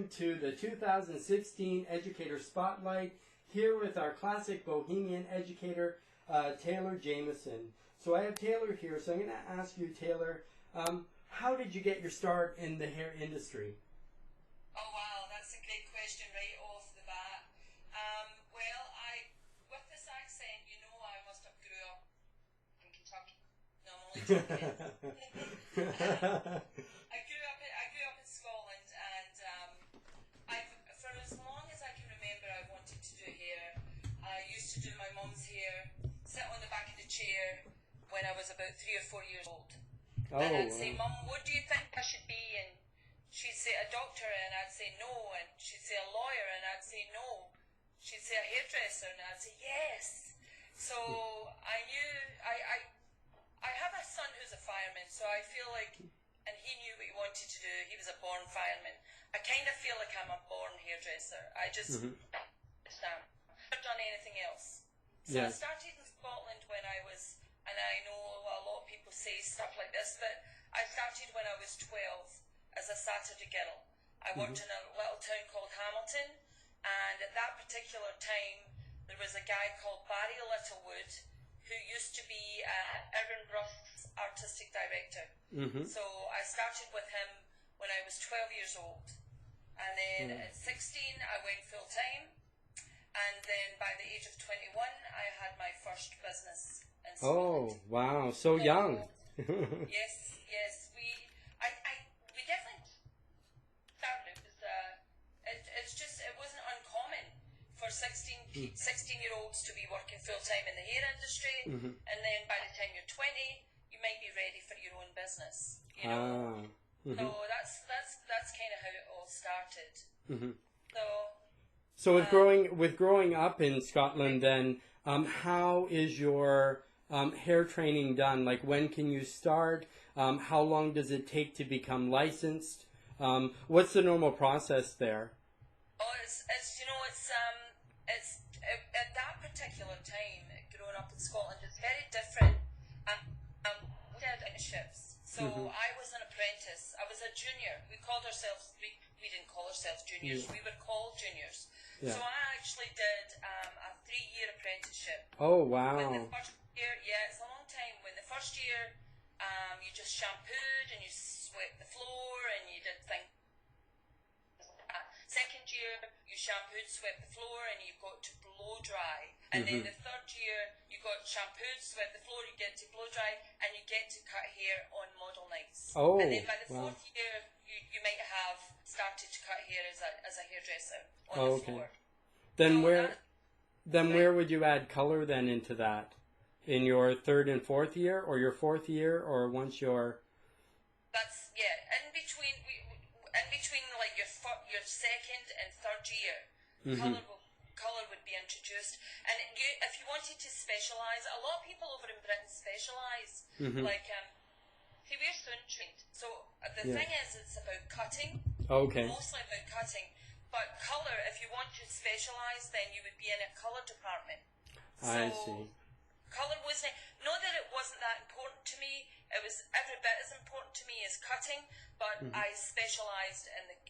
welcome to the 2016 Educator Spotlight, here with our classic Bohemian educator, Taylor Jameson. So I have Taylor here, so I'm going to ask you, Taylor, how did you get your start in the hair industry? Oh wow, that's a great question right off the bat. With this accent, you know I must have grew up in Kentucky. No, I'm only joking. I grew up in Scotland, and for as long as I can remember, I wanted to do hair. I used to do my mum's hair, sit on the back of the chair when I was about 3 or 4 years old. Oh, and I'd say, Mum, what do you think I should be? And she'd say a doctor, and I'd say no. And she'd say a lawyer, and I'd say no. She'd say a hairdresser, and I'd say yes. So I knew, I have a son who's a fireman, so I feel like, and he knew what he wanted to do. He was a born fireman. I kind of feel like I'm a born hairdresser. I just, never done anything else. So I started in Scotland when I was, and I know a lot of people say stuff like this, but I started when I was 12 as a Saturday girl. I worked in a little town called Hamilton, and at that particular time, there was a guy called Barry Littlewood, who used to be Irvin Brust's artistic director. So I started with him when I was 12 years old. And then at 16, I went full-time. And then by the age of 21, I had my first business in Scotland. Oh, wow, so young. Yes. We definitely started. It wasn't uncommon for 16-year-olds to be working full-time in the hair industry, and then by the time you're 20, you might be ready for your own business, you know. So that's kind of how it all started. So with growing up in Scotland, then how is your hair training done? Like, when can you start? How long does it take to become licensed? What's the normal process there? Oh, it's at that particular time, growing up in Scotland, it's very different. We had apprenticeships. So I was an apprentice. I was a junior. We didn't call ourselves juniors. We were called juniors. Yeah. So I actually did a 3-year apprenticeship. Oh, wow. When the first year, it's a long time. When the first year, you just shampooed and you swept the floor and you did things. Second year, you shampooed, swept the floor, and you got to blow dry. And then the third year, you got shampooed, swept the floor, you get to blow dry, and you get to cut hair on model nights. Oh, and then by the fourth year, you might have started to cut hair as a hairdresser on the floor. Then where would you add color then into that? In your third and fourth year, or your fourth year, or once you're... That's, in between like your second and third year, color would be introduced. And if you wanted to specialise, a lot of people over in Britain specialise. Like, they wear sun trained. So the thing is, it's about cutting. Okay. Mostly about cutting. But colour, if you want to specialise, then you would be in a colour department. I see. Colour wasn't, not that it wasn't that important to me, it was every bit as important to me as cutting, but I specialised in the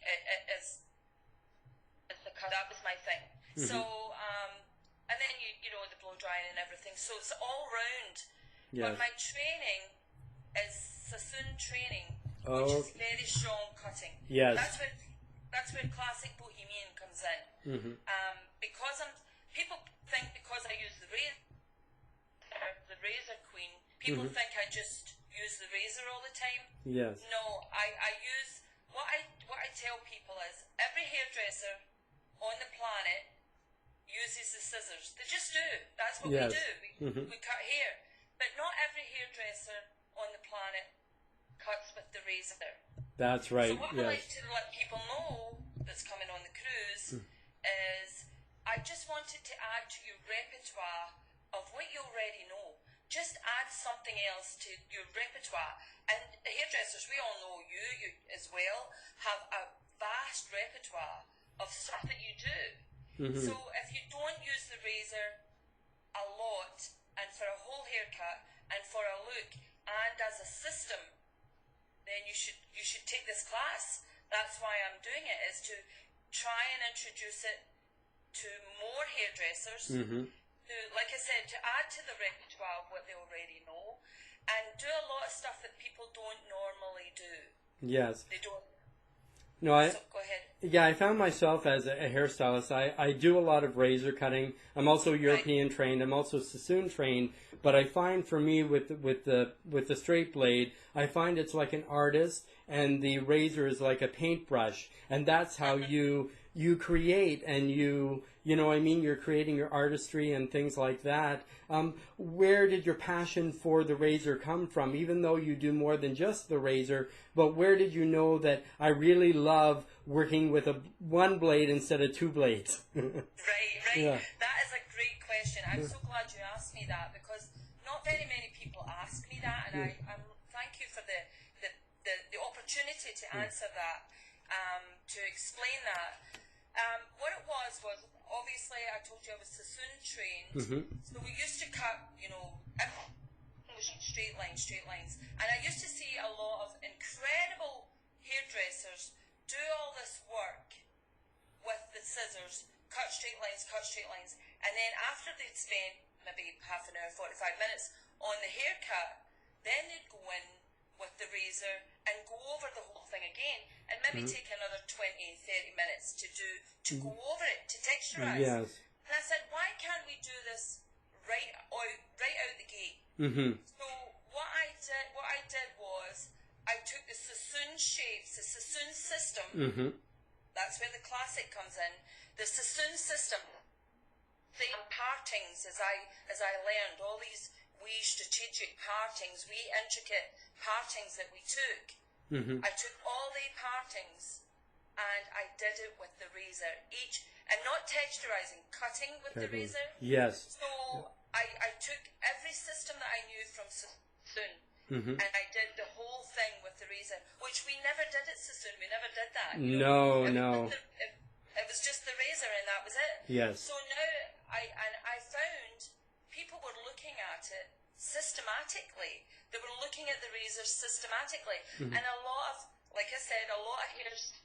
cut. That was my thing. So, and then you know, the blow drying and everything, so it's all round. But my training is Sassoon training, which is very strong cutting. Yes. That's where classic Bohemian comes in. Because people think because I use the razor queen, people think I just use the razor all the time. Yes. No, I use, what I tell people is, every hairdresser on the planet uses the scissors. They just do. That's what we do. We cut hair. But not every hairdresser on the planet cuts with the razor. That's right. So what I like to let people know that's coming on the cruise is, I just wanted to add to your repertoire of what you already know. Just add something else to your repertoire. And hairdressers, we all know you as well, have a vast repertoire of stuff that you do. So if you don't use the razor a lot, and for a whole haircut, and for a look, and as a system, then you should take this class. That's why I'm doing it, is to try and introduce it to more hairdressers, who, like I said, to add to the repertoire of what they already know, and do a lot of stuff that people don't normally do. Yes. They don't. No, So, go ahead. Yeah, I found myself as a hairstylist. I do a lot of razor cutting. I'm also European trained. I'm also Sassoon trained. But I find for me with the straight blade, I find it's like an artist, and the razor is like a paintbrush, and that's how you create, and you know what I mean, you're creating your artistry and things like that. Where did your passion for the razor come from? Even though you do more than just the razor, but where did you know that I really love working with one blade instead of two blades? Right. Yeah. That is a great question. I'm so glad you asked me that, because not very many people ask me that, and I'm thank you for the opportunity to answer that, to explain that. What it was obviously I told you I was Sassoon trained, so we used to cut, straight lines, and I used to see a lot of incredible hairdressers do all this work with the scissors, cut straight lines, and then after they'd spent maybe half an hour, 45 minutes on the haircut, then they'd go in with the razor and go over the whole thing again, and maybe take another 20-30 minutes to go over it, to texturize. Yes. And I said, why can't we do this right out the gate? So what I did was I took the Sassoon shapes, the Sassoon system. That's where the classic comes in. The Sassoon system, the partings, as I learned, all these wee strategic partings, wee intricate partings that we took. I took all the partings and I did it with the razor, and not texturizing, cutting with the razor. Yes. So I took every system that I knew from Sassoon, and I did the whole thing with the razor, which we never did at Sassoon. We never did that. No. It was just the razor, and that was it. Yes. So now I found people were looking at it systematically. They were looking at the razor systematically, and a lot of hairstylists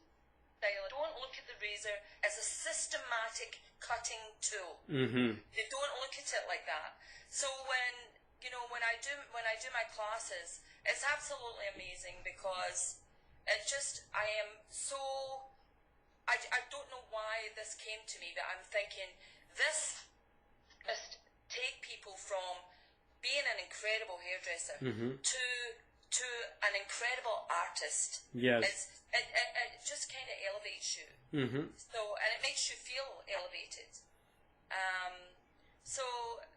don't look at the razor as a systematic cutting tool. They don't look at it like that. So when I do my classes, it's absolutely amazing, because I don't know why this came to me, but I'm thinking this just take people from being an incredible hairdresser to an incredible artist. Yes. It just kind of elevates you. So, and it makes you feel elevated. So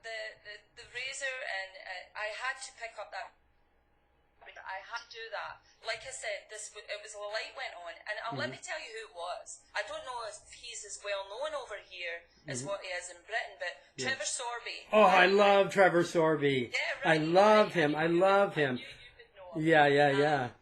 the razor, and I had to pick up that. I had to do that. Like I said, it was a light went on, and let me tell you who it was. I don't know if he's as well known over here as what he is in Britain, but Trevor Sorby. Oh, I love Trevor Sorby. Yeah, right. I love him. You would know him. Yeah.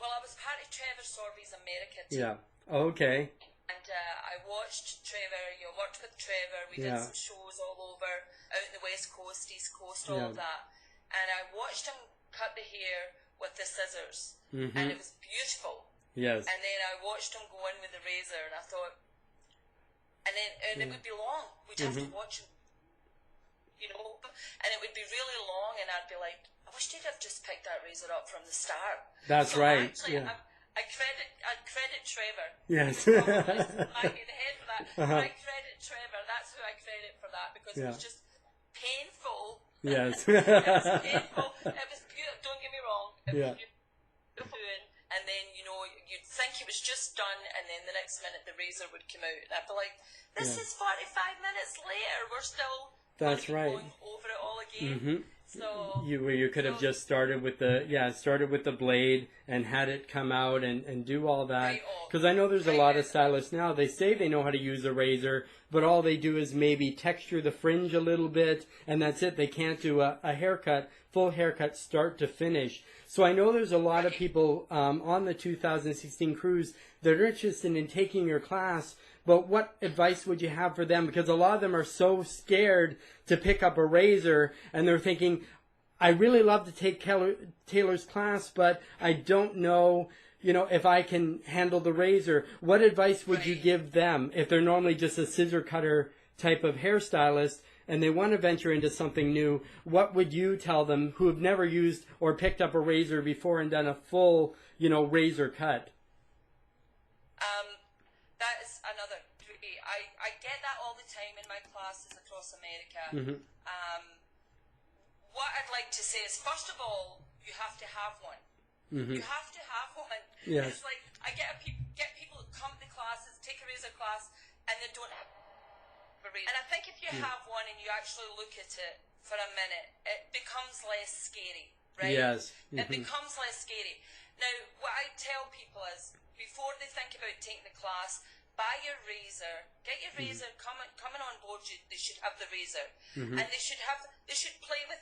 Well, I was part of Trevor Sorby's America team. Yeah. Okay. And I watched Trevor, worked with Trevor. We did some shows all over, out in the West Coast, East Coast, all of that. And I watched him cut the hair with the scissors, and it was beautiful. Yes. And then I watched him go in with the razor, and I thought, and it would be long. We'd have to watch him, and it would be really long, and I'd be like, I wish they'd have just picked that razor up from the start. That's right. Actually, I'd credit Trevor. Yes. Back in the head for that. I credit Trevor. That's who I credit for that, because it was just painful. Yes. It was painful. It was beautiful. Don't get me wrong. It was beautiful. And then, you'd think it was just done, and then the next minute the razor would come out. And I'd be like, this is 45 minutes later. We're still going over it all again. So you could have just started with the blade and had it come out and do all that. Because I know there's a lot of stylists now, they say they know how to use a razor, but all they do is maybe texture the fringe a little bit, and that's it. They can't do a haircut, full haircut, start to finish. So I know there's a lot of people on the 2016 cruise that are interested in taking your class, but what advice would you have for them? Because a lot of them are so scared to pick up a razor, and they're thinking, I really love to take Taylor's class, but I don't know if I can handle the razor, what advice would you give them if they're normally just a scissor cutter type of hairstylist and they want to venture into something new? What would you tell them who have never used or picked up a razor before and done a full, razor cut? That is another. I get that all the time in my classes across America. What I'd like to say is, first of all, you have to have one. You have to have one. Yes. It's like I get people who come to classes, take a razor class, and they don't have a razor. And I think if you have one and you actually look at it for a minute, it becomes less scary, right? Yes. It becomes less scary. Now, what I tell people is, before they think about taking the class, buy your razor, get your razor, coming on board, they should have the razor. And they should play with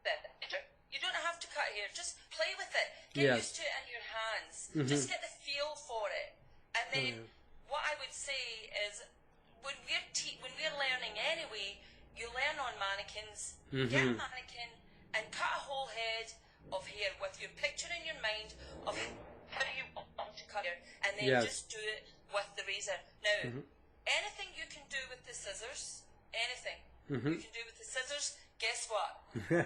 it. You don't have to cut hair, just play with it. Get used to it in your hands. Just get the feel for it. And then what I would say is, when we're learning anyway, you learn on mannequins, get a mannequin and cut a whole head of hair with your picture in your mind of how you want to cut hair, and then just do it with the razor. Now, anything you can do with the scissors, anything you can do with the scissors, guess what? You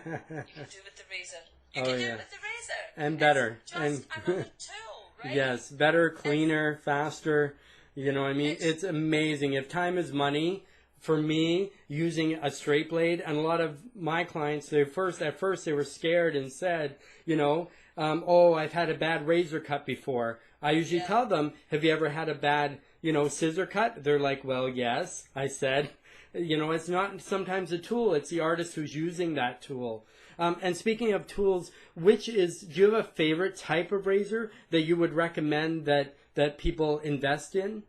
can do with the razor. You can do it with the razor. And better. It's just another tool, right? Yes, better, cleaner, faster. You know what I mean? It's amazing. If time is money, for me, using a straight blade, and a lot of my clients, at first they were scared and said, oh, I've had a bad razor cut before. I usually tell them, have you ever had a bad, scissor cut? They're like, well, yes. I said, it's not sometimes a tool. It's the artist who's using that tool. And speaking of tools, do you have a favorite type of razor that you would recommend that people invest in?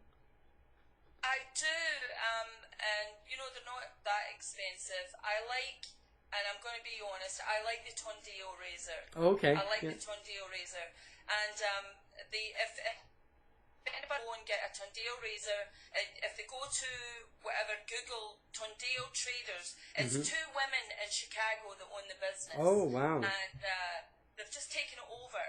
I do, and they're not that expensive. And I'm going to be honest, I like the Tondeo razor. Okay. I like the Tondeo razor. And if anybody go and get a Tondeo razor, if they go to whatever, Google Tondeo Traders, it's two women in Chicago that own the business. Oh, wow. And they've just taken it over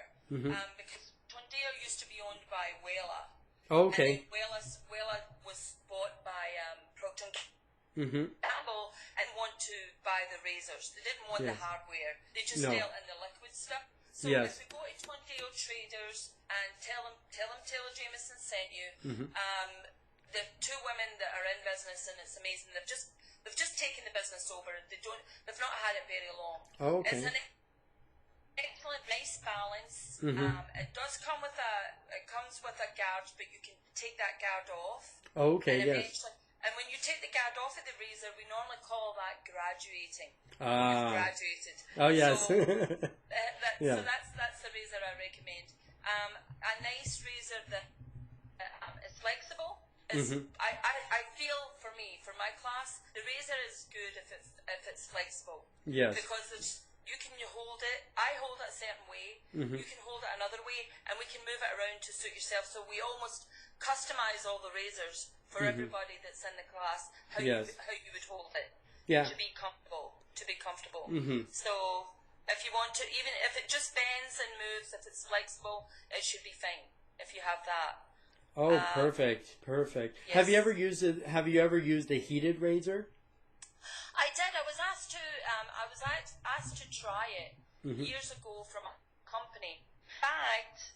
because Tondeo used to be owned by Wella. Oh, okay. And then Wella was bought by Procter & Gamble and want to buy the razors. They didn't want the hardware. They just dealt in the liquid stuff. So if we go to Tondeo Traders and tell them Taylor Jameson sent you, the two women that are in business, and it's amazing. They've just taken the business over. They've not had it very long. Oh, okay. It's an excellent, nice balance. It does come with a guard, but you can take that guard off. Oh, okay, yes. And when you take the guard off of the razor, we normally call that graduating. Ah. You've graduated. Oh, yes. So, so that's the razor I recommend. A nice razor that is flexible. I feel, for my class, the razor is good if it's flexible. Yes. Because you can hold it. I hold it a certain way. You can hold it another way, and we can move it around to suit yourself. So we almost customize all the razors for everybody that's in the class, how you would hold it to be comfortable. So if you want to, even if it just bends and moves, if it's flexible, it should be fine if you have that. Oh, perfect. Yes. Have you ever used a heated razor? I did. I was asked to try it years ago from a company.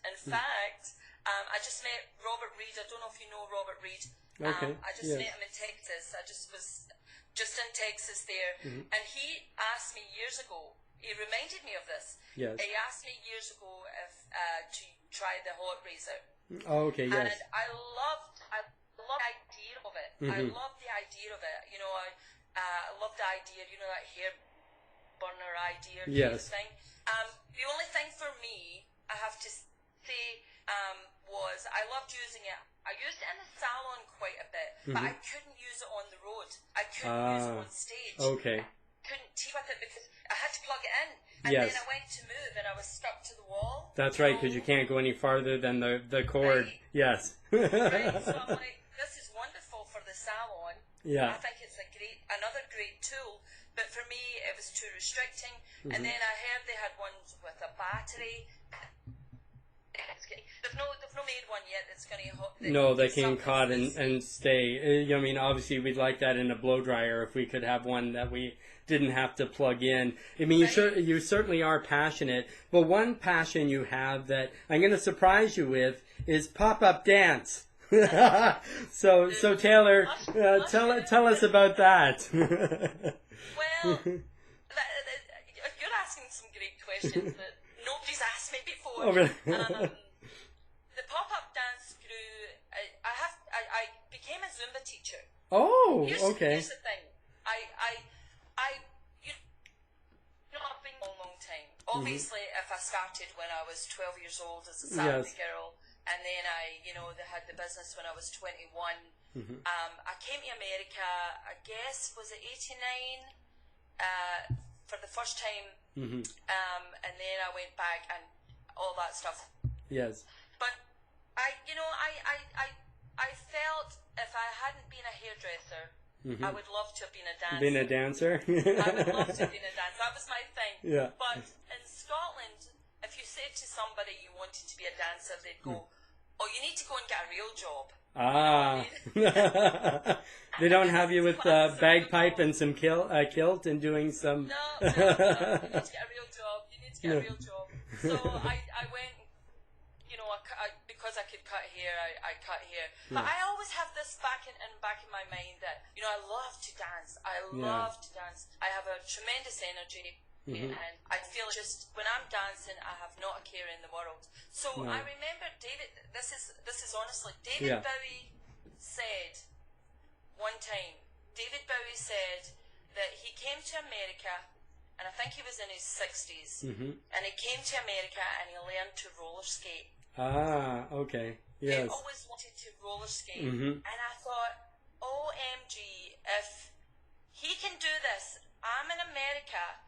In fact, I just met Robert Reed. I don't know if you know Robert Reed. Okay. I just met him in Texas. I just was in Texas there, and he asked me years ago. He reminded me of this. Yes. He asked me years ago if to try the hot razor. Oh, okay. Yes. And I loved the idea of it. I loved the idea of it. I loved the idea. That hair burner idea. Yes. Thing. The only thing for me, I have to say, was I loved using it. I used it in the salon quite a bit, but I couldn't use it on the road. I couldn't use it on stage. Okay. I couldn't tee with it because I had to plug it in, and then I went to move, and I was stuck to the wall. That's right, because you can't go any farther than the cord. Right. Yes. Right. So I'm like, this is wonderful for the salon. Yeah. I think it's another great tool. But for me, it was too restricting. And then I heard they had ones with a battery. They've no made one yet that's going to... No, they can cut and stay. I mean, obviously, we'd like that in a blow dryer if we could have one that we didn't have to plug in. I mean, you certainly are passionate, but one passion you have that I'm going to surprise you with is pop-up dance. so Taylor, tell us about that. Well, you're asking some great questions that nobody's asked me before. Oh, really? The pop-up dance grew. I became a Zumba teacher. Oh, okay. Here's the thing. I've been a long time. Obviously, if I started when I was 12 years old as a Saturday girl, and then they had the business when I was 21. I came to America, I guess, was it 89, for the first time, and then I went back and all that stuff. Yes. But I felt if I hadn't been a hairdresser, I would love to have been a dancer. Been a dancer? I would love to have been a dancer. That was my thing. Yeah. But in Scotland, if you said to somebody you wanted to be a dancer, they'd go, "Oh, you need to go and get a real job." Ah. They don't have you with bagpipe and some kilt and doing some... No. You need to get a real job. You need to get a real job. So I went, because I could cut hair, I cut hair. But I always have this back in my mind that, I love to dance. I love to dance. I have a tremendous energy. And I feel just when I'm dancing, I have not a care in the world. So I remember David. This is honestly David Bowie said one time. David Bowie said that he came to America, and I think he was in his 60s, and he came to America and he learned to roller skate. Ah, okay, yes. He always wanted to roller skate, and I thought, OMG, if he can do this, I'm in America.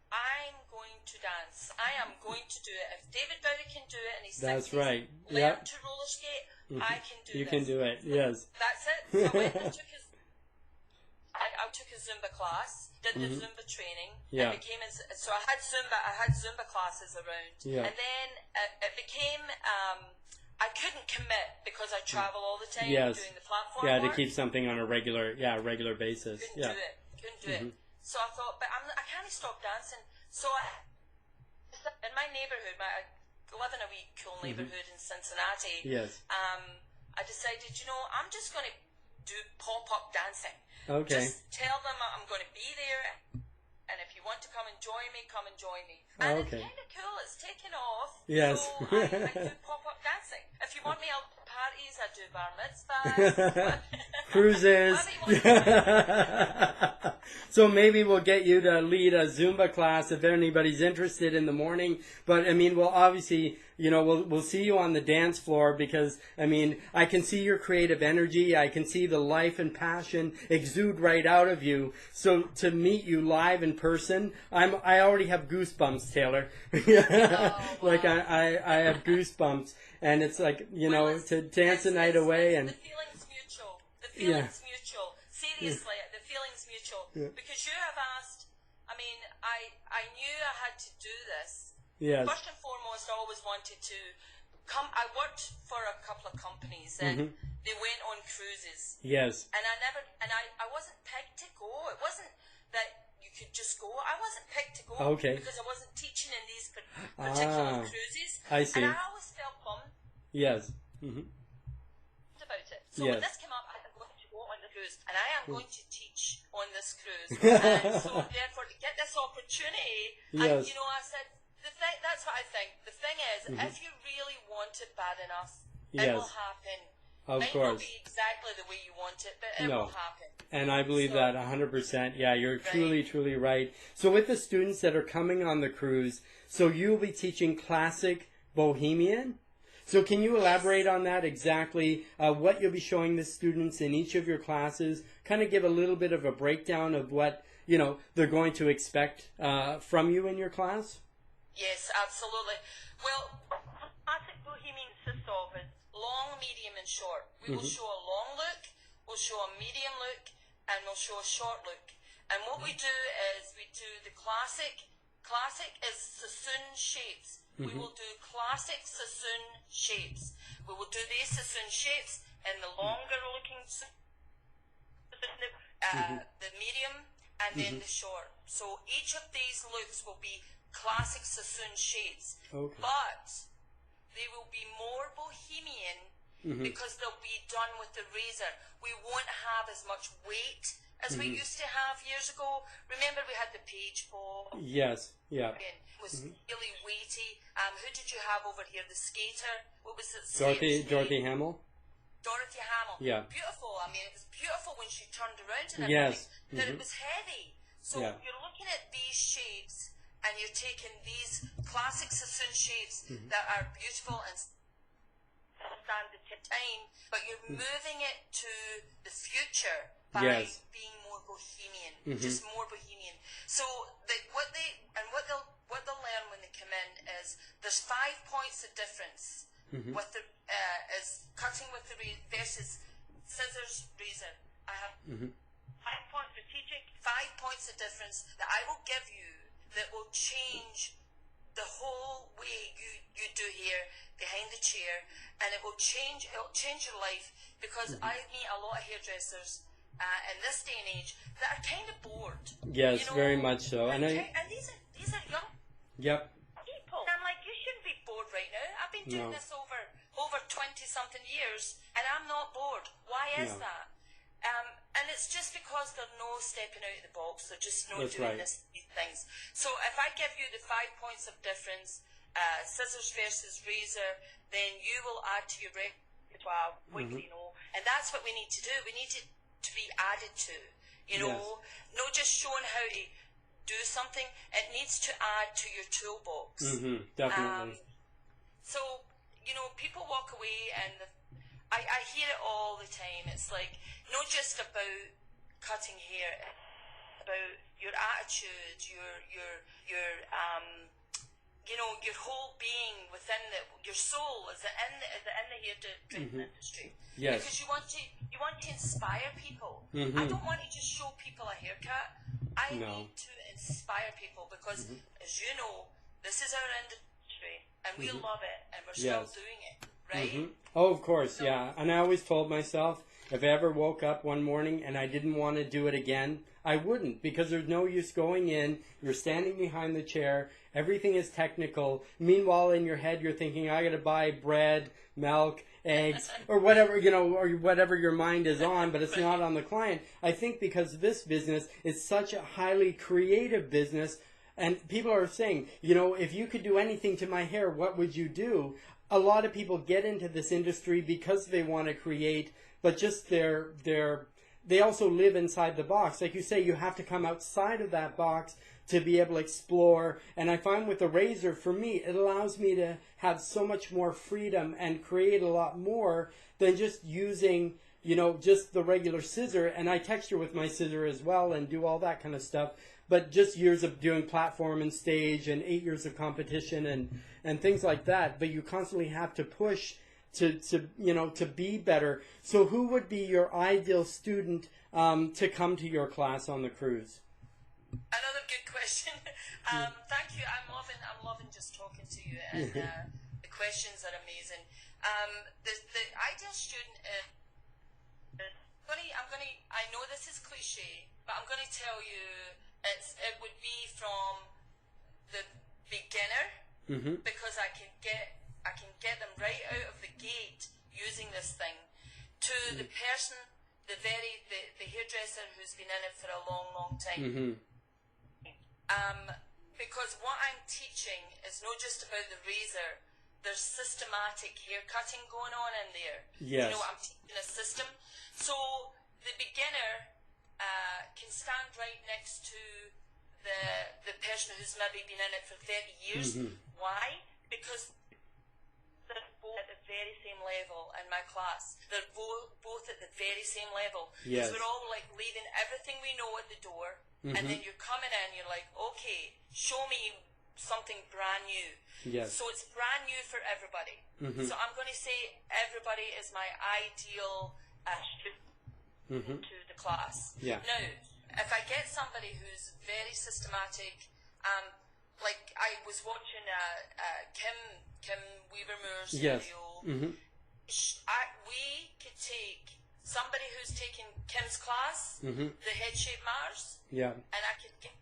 I'm going to dance. I am going to do it. If David Bowie can do it and he's 60s, that's right. Learn to roller skate, I can do you this. can do it, yes. That's it. So I went and I took a Zumba class, did the Zumba training, and became so I had Zumba classes around, and then it became I couldn't commit because I travel all the time doing the platform work. To keep something on a regular basis. Couldn't do it. So I thought, but I can't stop dancing. So in my neighbourhood, I live in a wee cool neighbourhood in Cincinnati. Yes. I decided, I'm just going to do pop-up dancing. Okay. Just tell them I'm going to be there, and if you want to come and join me, come and join me. And it's kind of cool. It's taken off. Yes. So I do pop-up dancing. If you want me out parties, I do bar mitzvahs. Cruises. So maybe we'll get you to lead a Zumba class if anybody's interested in the morning. But I mean, we'll obviously, we'll see you on the dance floor because I mean, I can see your creative energy. I can see the life and passion exude right out of you. So to meet you live in person, I already have goosebumps, Taylor. Like I have goosebumps, and it's like to dance the night away and the feeling's mutual. The feeling's mutual. Seriously, the feeling's mutual. Because you have asked. I mean, I knew I had to do this. Yes. First and foremost, I always wanted to come. I worked for a couple of companies, and they went on cruises. Yes. And I wasn't picked to go. It wasn't that you could just go. I wasn't picked to go. Okay. Because I wasn't teaching in these particular cruises. I see. And I always felt bummed. Yes. About it. So yes. when this came up, I'm going to go on the cruise, and I am going to teach on this cruise. And so therefore, to get this opportunity, yes. I said, that's what I think. The thing is, if you really want it bad enough, it will happen. Of Might course. not be exactly the way you want it, but it will happen. And I believe that 100%. Yeah, you're truly right. So with the students that are coming on the cruise, so you'll be teaching classic Bohemian? So can you elaborate on that exactly, what you'll be showing the students in each of your classes, kind of give a little bit of a breakdown of what, they're going to expect from you in your class? Yes, absolutely. Well, classic Bohemian consists of is long, medium, and short. We will show a long look, we'll show a medium look, and we'll show a short look. And what we do is we do the classic Classic is sassoon shapes. We will do classic sassoon shapes. We will do these sassoon shapes in the longer looking, the medium, and then the short. So each of these looks will be classic sassoon shapes. Okay. But they will be more bohemian because they'll be done with the razor. We won't have as much weight as we used to have years ago. Remember we had the page ball? Yes, yeah. It was really weighty. Who did you have over here? The skater? What was it? Dorothy Hamill? Dorothy Hamill. Yeah. Beautiful. I mean, it was beautiful when she turned around and yes. everything. That it was heavy. So you're looking at these shapes and you're taking these classic sassoon shapes that are beautiful and stand the time, but you're moving it to the future by being more bohemian, just more bohemian. So what they'll learn when they come in is there's 5 points of difference with the is cutting with the versus scissors razor. I have 5 points strategic, 5 points of difference that I will give you that will change the whole way you do hair behind the chair, and it'll change your life, because I meet a lot of hairdressers in this day and age that are kind of bored. Yes, very much so. And these are young people. And I'm like, you shouldn't be bored right now. I've been doing this over 20-something years, and I'm not bored. Why is that? And it's just because they're no stepping out of the box. They're just no doing these things. So if I give you the 5 points of difference, scissors versus razor, then you will add to your repertoire quickly, and that's what we need to do. We need it to be added to, not just showing how to do something. It needs to add to your toolbox. Definitely. So, people walk away and I hear it all the time. It's like, not just about cutting hair, it's about your attitude, your whole being within your soul is in the hairdressing industry. Yes. Because you want to inspire people. I don't want to just show people a haircut. I need to inspire people, because, as you know, this is our industry and we love it and we're still doing it, right? Oh, of course, yeah. And I always told myself, if I ever woke up one morning and I didn't want to do it again, I wouldn't, because there's no use going in. You're standing behind the chair. Everything is technical. Meanwhile, in your head, you're thinking, I got to buy bread, milk, eggs, or whatever, or whatever your mind is on, but it's not on the client. I think because this business is such a highly creative business, and people are saying, if you could do anything to my hair, what would you do? A lot of people get into this industry because they want to create, but just they also live inside the box. Like you say, you have to come outside of that box to be able to explore. And I find with the razor, for me, it allows me to have so much more freedom and create a lot more than just using, just the regular scissor. And I texture with my scissor as well and do all that kind of stuff. But just years of doing platform and stage and 8 years of competition and things like that. But you constantly have to push to be better. So who would be your ideal student to come to your class on the cruise? Another good question. Thank you. I'm loving just talking to you, and the questions are amazing. The ideal student is, I know this is cliche, but I'm going to tell you it would be from the beginner, because I can get them right out of the gate using this thing, to the person, the hairdresser who's been in it for a long time. Because what I'm teaching is not just about the razor. There's systematic hair cutting going on in there. Yes. I'm teaching a system. So the beginner can stand right next to the person who's maybe been in it for 30 years. Why? Because they're both at the very same level in my class. They're both at the very same level. Yes. Because we're all like leaving everything we know at the door, and then you're coming in, you're like, okay, show me something brand new. Yes. So it's brand new for everybody. So I'm going to say everybody is my ideal student to the class. Yeah. Now, if I get somebody who's very systematic, like I was watching Kim Weavermore's Yes. video. Mm-hmm. We could take somebody who's taken Kim's class, Mm-hmm. the head shape Mars, Yeah. and I could get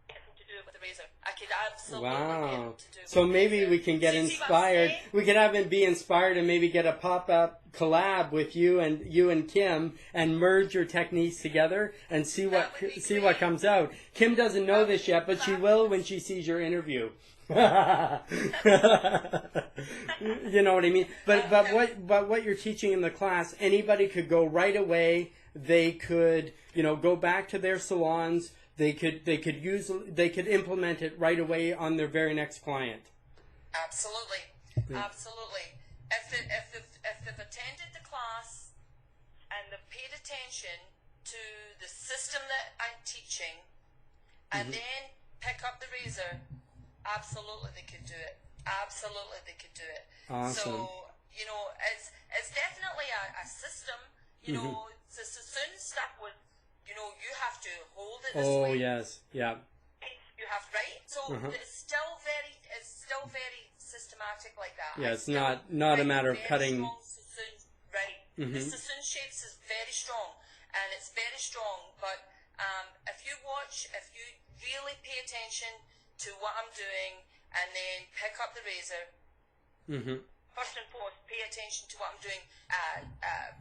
him to do it with a razor. I could absolutely get him Wow. to do it So with a maybe razor. we can get See what I'm inspired. saying? We could have him be inspired and maybe get a pop-up collab with you and Kim and merge your techniques together and see what That would be what great. comes out. Kim doesn't know this yet, but she will when she sees your interview. You know what I mean? But what you're teaching in the class, anybody could go right away. They could, go back to their salons. They could implement it right away on their very next client. Absolutely, absolutely. If they've attended the class and they've paid attention to the system that I'm teaching, and then pick up the razor, absolutely they could do it. Absolutely they could do it. Awesome. So it's definitely a system. The sassoon stuff would, you have to hold it this Oh way. yes, yeah. You have right. So it's still very systematic like that. Yeah, it's not a matter of cutting. Sassoon, right. The sassoon shapes is very strong, and it's very strong. But if you really pay attention to what I'm doing, and then pick up the razor. First and foremost, pay attention to what I'm doing,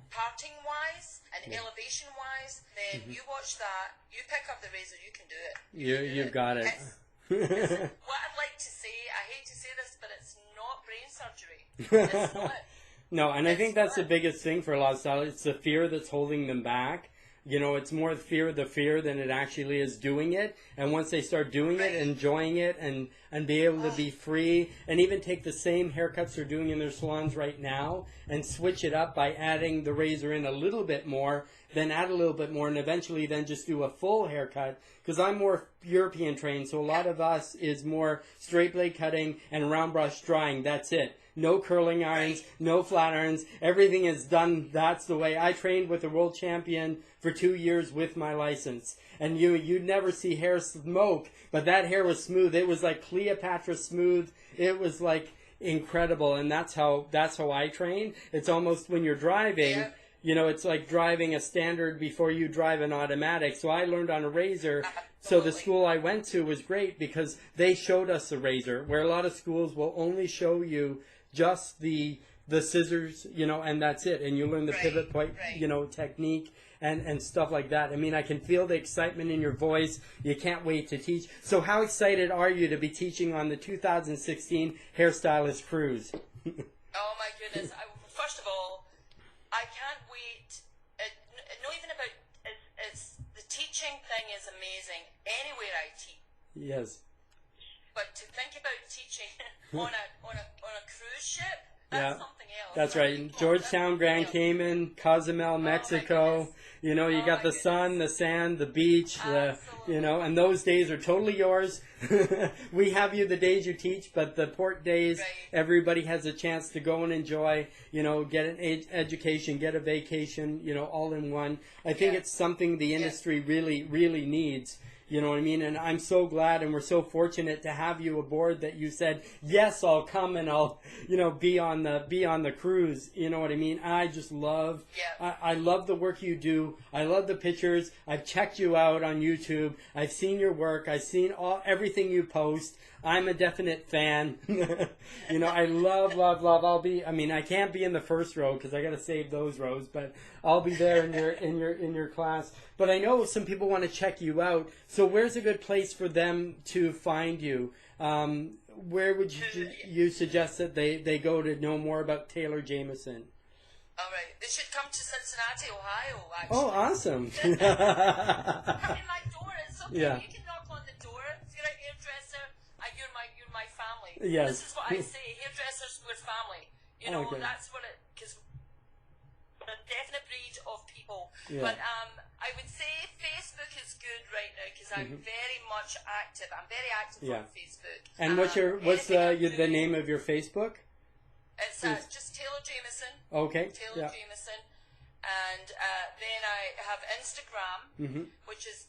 parting wise and elevation wise. Then you watch that. You pick up the razor. You can do it. You've got it. What I'd like to say, I hate to say this, but it's not brain surgery. It's not. No, and I think that's the biggest thing for a lot of stylists. It's the fear that's holding them back. It's more the fear than it actually is doing it. And once they start doing it, enjoying it, and be able to be free, and even take the same haircuts they're doing in their salons right now, and switch it up by adding the razor in a little bit more, then add a little bit more, and eventually then just do a full haircut. Because I'm more European trained, so a lot of us is more straight blade cutting and round brush drying. That's it. No curling irons, no flat irons. Everything is done. That's the way. I trained with a world champion for 2 years with my license. And you'd never see hair smoke, but that hair was smooth. It was like Cleopatra smooth. It was like incredible. And that's how I train. It's almost when you're driving, it's like driving a standard before you drive an automatic. So I learned on a razor. So the school I went to was great because they showed us the razor, where a lot of schools will only show you just the scissors, and that's it. And you learn the pivot point, technique and stuff like that. I mean, I can feel the excitement in your voice. You can't wait to teach. So how excited are you to be teaching on the 2016 Hairstylist Cruise? Oh my goodness. First of all, I can't wait. Not even about, it's the teaching thing is amazing anywhere I teach. Yes. But to think about teaching on a cruise ship, that's something else. That's right. Georgetown, Grand Cayman, Cozumel, Mexico. You got the sun, the sand, the beach, and those days are totally yours. We have you the days you teach, but the port days, everybody has a chance to go and enjoy, get an education, get a vacation, all in one. I think it's something the industry really, really needs. You know what I mean? And I'm so glad and we're so fortunate to have you aboard that you said, yes, I'll come and I'll, be on the cruise. You know what I mean? I just love, I love the work you do. I love the pictures. I've checked you out on YouTube. I've seen your work. I've seen everything you post. I'm a definite fan. I love. I can't be in the first row because I got to save those rows, but I'll be there in your class. But I know some people want to check you out. So where's a good place for them to find you? Where would you suggest that they go to know more about Taylor Jameson? All right. They should come to Cincinnati, Ohio, actually. Oh, awesome. Come in my door. It's okay. Yeah. You can knock on the door. If you're a hairdresser, you're my family. Yes. This is what I say. Hairdressers, we're family. Okay. That's what because we're a definite breed of people. Yeah. But I would say Facebook is good right now because I'm very much active. I'm very active on Facebook. And what's the name of your Facebook? It's just Taylor Jameson. Okay. Taylor Jameson. And then I have Instagram, which is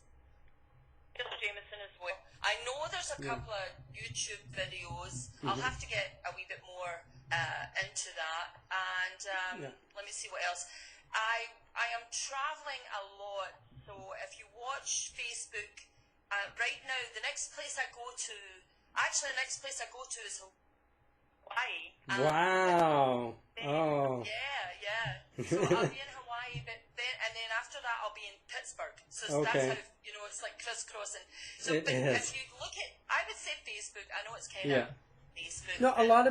Taylor Jameson as well. I know there's a couple of YouTube videos. I'll have to get a wee bit more into that. And let me see what else. I am traveling a lot, so if you watch Facebook, right now the next place I go to is Hawaii. Wow. Oh. Yeah. So I'll be in Hawaii, and then after that I'll be in Pittsburgh. So that's how, it's like crisscrossing. So if you look at, I would say Facebook. I know it's kind of Facebook. No, a lot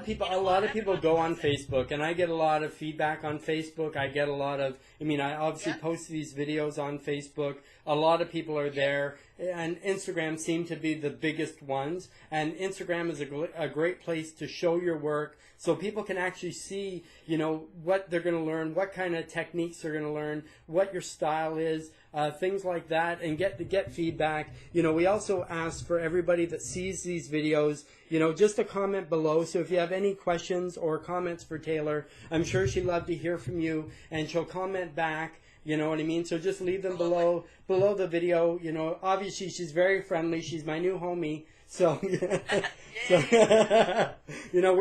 of people go on Facebook, and I get a lot of feedback on Facebook. I get a lot of, I obviously post these videos on Facebook. A lot of people are there, and Instagram seem to be the biggest ones. And Instagram is a great place to show your work, so people can actually see, what they're going to learn, what kind of techniques they're going to learn, what your style is, things like that, and get feedback. We also ask for everybody that sees these videos, just a comment below. So if you have any questions or comments for Taylor, I'm sure she'd love to hear from you, and she'll comment back. You know what I mean? So just leave them below the video. Obviously she's very friendly. She's my new homie. So, we're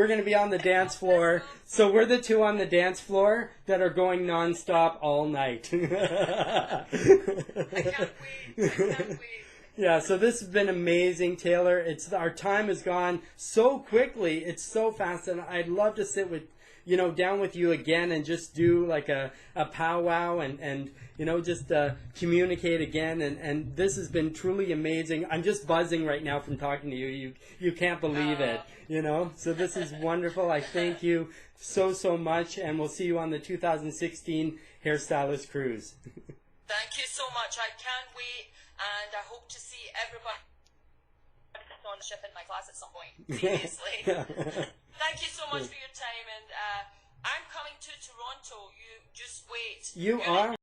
going to be on the dance floor. So we're the two on the dance floor that are going nonstop all night. I can't wait. Yeah, so this has been amazing, Taylor. Our time has gone so quickly. It's so fast, and I'd love to sit down with you again and just do like a powwow and just communicate again. And this has been truly amazing. I'm just buzzing right now from talking to you. You can't believe it, So this is wonderful. I thank you so much, and we'll see you on the 2016 Hairstylist Cruise. Thank you so much. I can't wait, and I hope to see everybody on the ship in my class at some point. Seriously. Thank you so much for your time, and I'm coming to Toronto. You just wait. You are?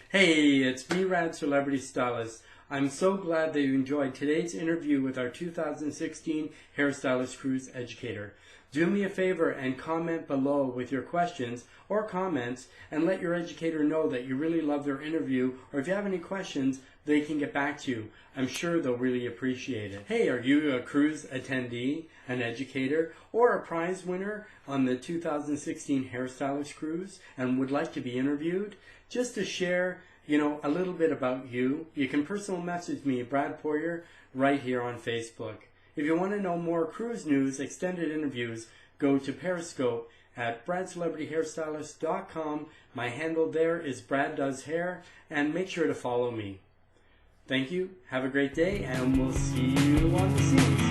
Hey, it's me, Rad Celebrity Stylist. I'm so glad that you enjoyed today's interview with our 2016 Hairstylist Cruise Educator. Do me a favor and comment below with your questions or comments, and let your educator know that you really love their interview, or if you have any questions, they can get back to you. I'm sure they'll really appreciate it. Hey, are you a cruise attendee, an educator, or a prize winner on the 2016 Hairstylist Cruise and would like to be interviewed? Just to share, a little bit about you, you can personal message me, Brad Poirier, right here on Facebook. If you want to know more cruise news, extended interviews, go to Periscope at bradcelebrityhairstylist.com. My handle there is Brad Does Hair, and make sure to follow me. Thank you, have a great day, and we'll see you on the seas.